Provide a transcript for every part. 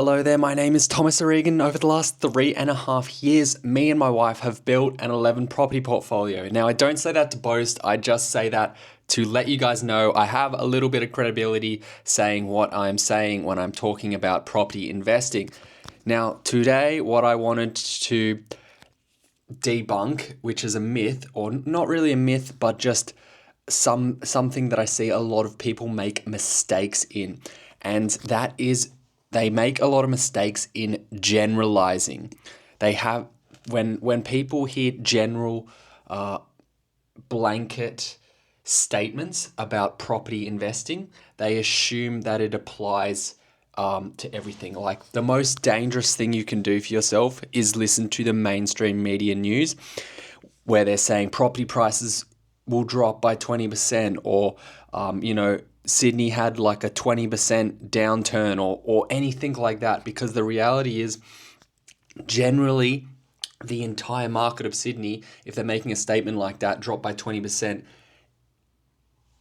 Hello there, my name is Thomas O'Regan. Over the last 3.5 years, me and my wife have built an 11 property portfolio. Now, I don't say that to boast, I just say that to let you guys know I have a little bit of credibility saying what I'm saying when I'm talking about property investing. Now, today, what I wanted to debunk, which is a myth, or not really a myth, but just something that I see a lot of people make mistakes in, and that is they make a lot of mistakes in generalizing. They have when people hear general blanket statements about property investing, they assume that it applies to everything. Like, the most dangerous thing you can do for yourself is listen to the mainstream media news where they're saying property prices will drop by 20%, or Sydney had like a 20% downturn, or anything like that, because the reality is generally the entire market of Sydney, if they're making a statement like that, drop by 20%,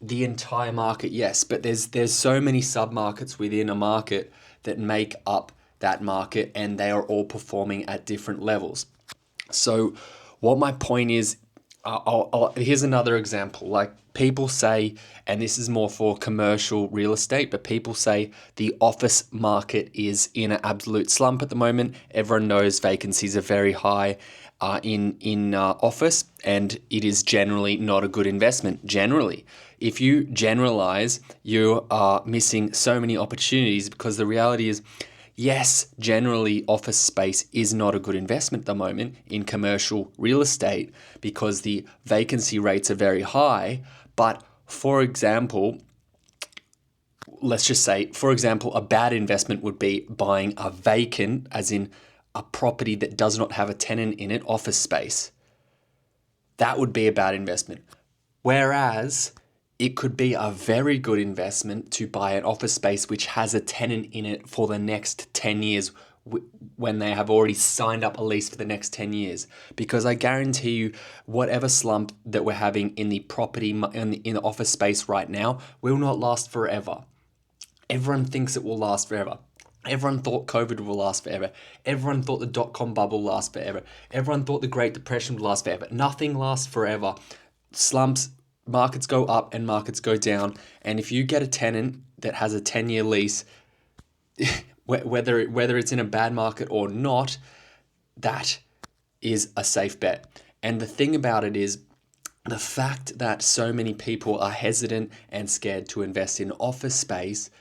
the entire market, yes, but there's so many sub-markets within a market that make up that market, and they are all performing at different levels. So what my point is, here's another example. Like, people say, and this is more for commercial real estate, but people say the office market is in an absolute slump at the moment. Everyone knows vacancies are very high in office, and it is generally not a good investment. Generally, if you generalize, you are missing so many opportunities, because the reality is, yes, generally office space is not a good investment at the moment in commercial real estate because the vacancy rates are very high. But for example, let's just say, for example, a bad investment would be buying a vacant, as in a property that does not have a tenant in it, office space. That would be a bad investment. Whereas it could be a very good investment to buy an office space which has a tenant in it for the next 10 years when they have already signed up a lease for the next 10 years. Because I guarantee you, whatever slump that we're having in the property, in the office space right now, will not last forever. Everyone thinks it will last forever. Everyone thought COVID will last forever. Everyone thought the dot-com bubble will last forever. Everyone thought the Great Depression would last forever. Nothing lasts forever. Slumps, markets go up and markets go down. And if you get a tenant that has a 10-year lease, whether it's in a bad market or not, that is a safe bet. And the thing about it is, the fact that so many people are hesitant and scared to invest in office space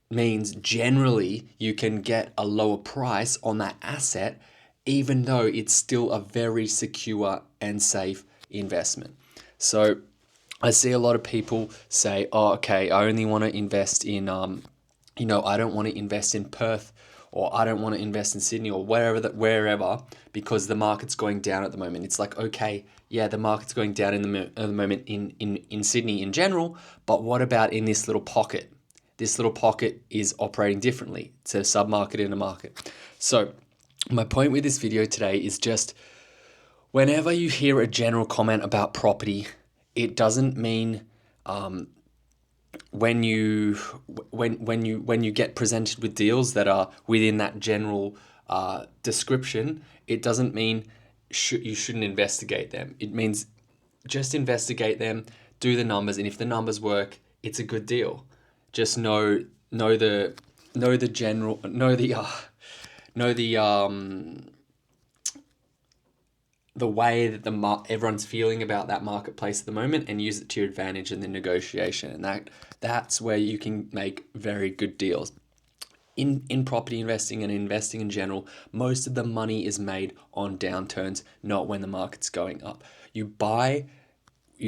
means generally you can get a lower price on that asset, even though it's still a very secure and safe investment. So I see a lot of people say, oh, okay, I only want to invest in, I don't want to invest in Perth, or I don't want to invest in Sydney, or wherever, because the market's going down at the moment. It's like, okay, yeah, the market's going down at the moment in Sydney in general, but what about in this little pocket? This little pocket is operating differently. It's a sub-market in a market. So my point with this video today is just, whenever you hear a general comment about property, it doesn't mean when you get presented with deals that are within that general description, it doesn't mean you shouldn't investigate them. It means just investigate them, do the numbers, and if the numbers work, it's a good deal. Just know the way that everyone's feeling about that marketplace at the moment, and use it to your advantage in the negotiation. And that's where you can make very good deals. In property investing and investing in general, most of the money is made on downturns, not when the market's going up. You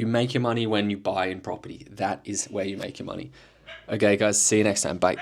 make your money when you buy in property. That is where you make your money. Okay, guys, see you next time. Bye.